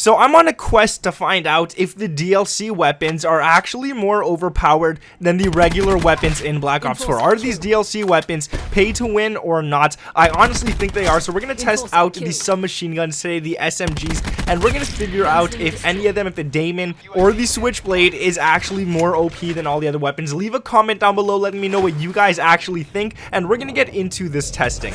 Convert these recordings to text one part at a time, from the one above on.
So I'm on a quest to find out if the DLC weapons are actually more overpowered than the regular weapons in Black Ops 4. Are these DLC weapons pay to win or not? I honestly think they are. So we're going to test out the submachine guns today, the SMGs, and we're going to figure out if any of them, if the Daemon or the Switchblade is actually more OP than all the other weapons. Leave a comment down below letting me know what you guys actually think, and we're going to get into this testing.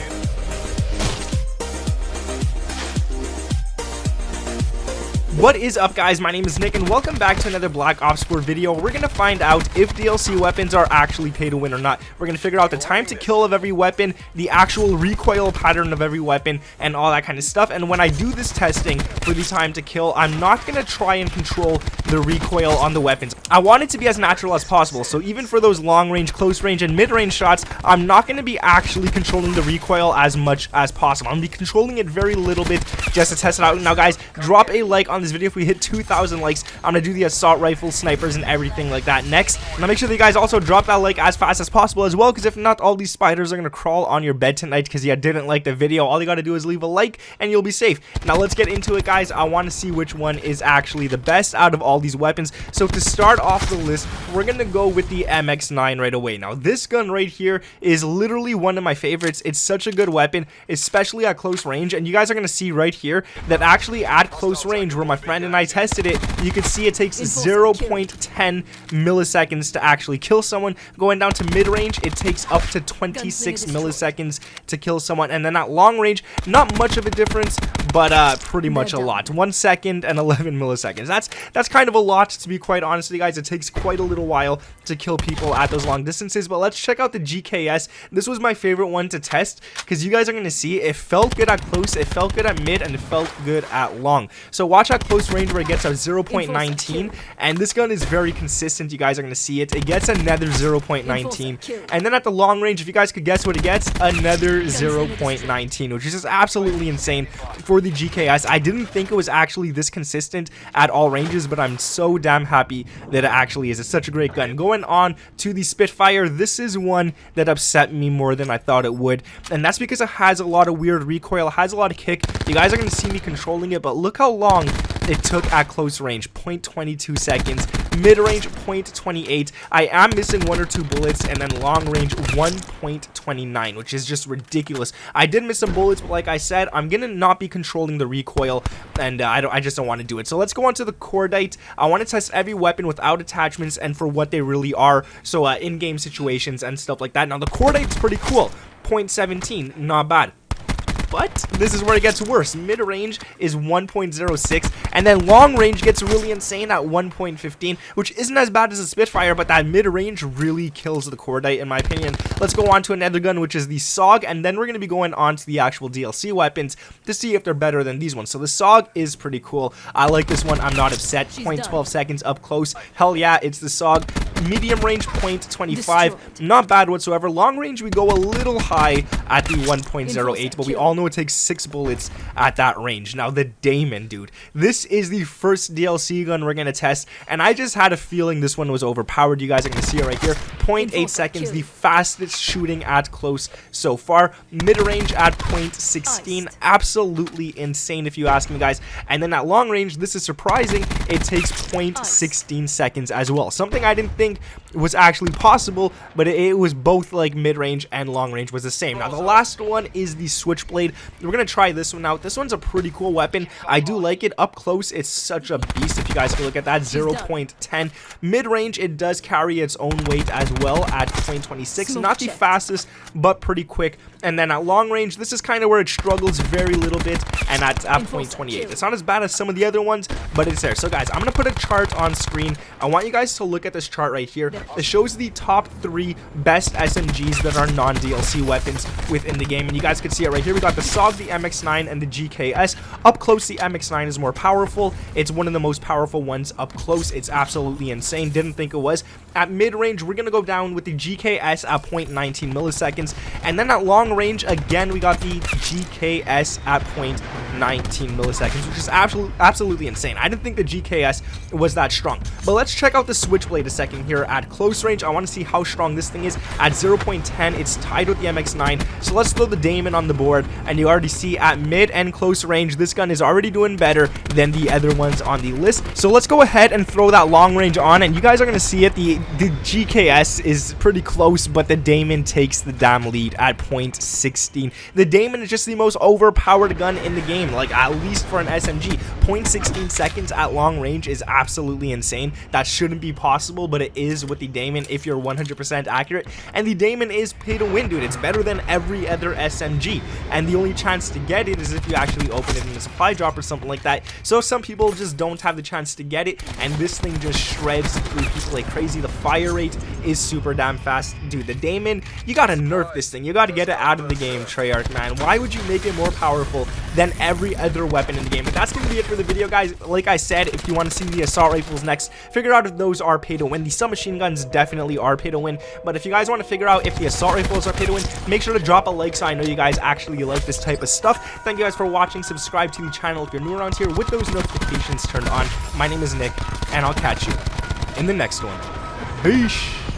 What is up, guys? My name is Nick and welcome back to another Black Ops 4 video. We're going to find out if DLC weapons are actually pay to win or not. We're going to figure out the time to kill of every weapon, the actual recoil pattern of every weapon, and all that kind of stuff. And when I do this testing for the time to kill, I'm not going to try and control the recoil on the weapons. I want it to be as natural as possible. So even for those long range, close range, and mid range shots, I'm not going to be actually controlling the recoil as much as possible. I'm going to be controlling it very little bit just to test it out. Now, guys, drop a like on this video. If we hit 2,000 likes, I'm gonna do the assault rifle, snipers, and everything like that next. Now make sure that you guys also drop that like as fast as possible as well, because if not, all these spiders are gonna crawl on your bed tonight because you didn't like the video. All you gotta do is leave a like and you'll be safe. Now let's get into it, guys. I want to see which one is actually the best out of all these weapons. So to start off the list, we're gonna go with the MX9 right away. Now this gun right here is literally one of my favorites. It's such a good weapon, especially at close range, and you guys are gonna see right here that actually at close range, where my friend and I tested it, you can see it takes 0.10 milliseconds to actually kill someone. Going down to mid-range, it takes up to 26 milliseconds to kill someone, and then at long range, not much of a difference, but pretty much a lot. 1 second and 11 milliseconds. That's kind of a lot, to be quite honest with you guys. It takes quite a little while to kill people at those long distances, but let's check out the GKS. This was my favorite one to test, because you guys are going to see it felt good at close, it felt good at mid, and it felt good at long. So watch at close range where it gets a 0.19, and this gun is very consistent. You guys are going to see it. It gets another 0.19, and then at the long range, if you guys could guess what it gets, another 0.19, which is just absolutely insane for the GKS. I didn't think it was actually this consistent at all ranges, but I'm so damn happy that it actually is. It's such a great gun. Going on to the Spitfire, this is one that upset me more than I thought it would, and that's because it has a lot of weird recoil, it has a lot of kick. You guys are going to see me controlling it, but look how long it took at close range. 0.22 seconds, mid-range 0.28. I am missing 1 or 2 bullets, and then long range 1.29, which is just ridiculous. I did miss some bullets, but like I said, I'm gonna not be controlling the recoil, and I just don't want to do it. So let's go on to the Cordite. I want to test every weapon without attachments and for what they really are, so in-game situations and stuff like that. Now the Cordite's pretty cool. 0.17, not bad. But this is where it gets worse. Mid-range is 1.06, and then long range gets really insane at 1.15, which isn't as bad as a Spitfire, but that mid-range really kills the Cordite in my opinion. Let's go on to another gun, which is the SOG, and then we're going to be going on to the actual DLC weapons to see if they're better than these ones. So the SOG is pretty cool. I like this one. I'm not upset. 0.12 seconds up close. Hell yeah, it's the SOG. Medium range 0.25, not bad whatsoever. Long range we go a little high at the 1.08, but we all know it takes 6 bullets at that range. Now the Daemon, dude, this is the first DLC gun we're gonna test, and I just had a feeling this one was overpowered. You guys are gonna see it right here. 0.8 seconds, the fastest shooting at close so far. Mid-range at 0.16, absolutely insane if you ask me, guys. And then at long range, this is surprising, it takes 0.16 seconds as well. Something I didn't think was actually possible, but it was both like mid-range and long range was the same. Now the last one is the Switchblade. We're gonna try this one out. This one's a pretty cool weapon. I do like it. Up close, it's such a beast. If you guys can look at that, 0.10. Mid-range, it does carry its own weight as well at 0.26. Not the fastest, but pretty quick. And then at long range, this is kind of where it struggles very little bit, and at 0.28. It's not as bad as some of the other ones, but it's there. So guys, I'm gonna put a chart on screen. I want you guys to look at this chart right here. It shows the top 3 best SMGs that are non-DLC weapons within the game, and you guys can see it right here. We got the SOG, the MX9, and the GKS. Up close, the MX9 is more powerful. It's one of the most powerful ones up close. It's absolutely insane. Didn't think it was. At mid-range, we're gonna go down with the GKS at 0.19 milliseconds, and then at long range again we got the GKS at 0.19 milliseconds, which is absolutely insane. I didn't think the GKS was that strong. But let's check out the Switchblade a second here at close range. I want to see how strong this thing is. At 0.10, it's tied with the MX9. So let's throw the Damon on the board, and you already see at mid and close range, this gun is already doing better than the other ones on the list. So let's go ahead and throw that long range on, and you guys are going to see it. The GKS is pretty close, but the Damon takes the damn lead at 0.16. The Damon is just the most overpowered gun in the game, like at least for an SMG. 0.16 seconds at long range is absolutely insane. That shouldn't be possible, but it is with the Damon if you're 100% accurate. And the Damon is pay to win, dude. It's better than every other SMG, and the only chance to get it is if you actually open it in a supply drop or something like that. So some people just don't have the chance to get it, and this thing just shreds through people like crazy. The fire rate is super damn fast, dude. The Damon, you gotta nerf this thing. You gotta get it out of the game, Treyarch, man. Why would you make it more powerful than every other weapon in the game? But that's gonna be it for the video, guys. Like I said, if you want to see the assault rifles next, figure out if those are pay to win. The submachine guns definitely are pay to win, but if you guys want to figure out if the assault rifles are pay to win, make sure to drop a like so I know you guys actually like this type of stuff. Thank you guys for watching. Subscribe to the channel if you're new around here with those notifications turned on. My name is Nick, and I'll catch you in the next one. Peace.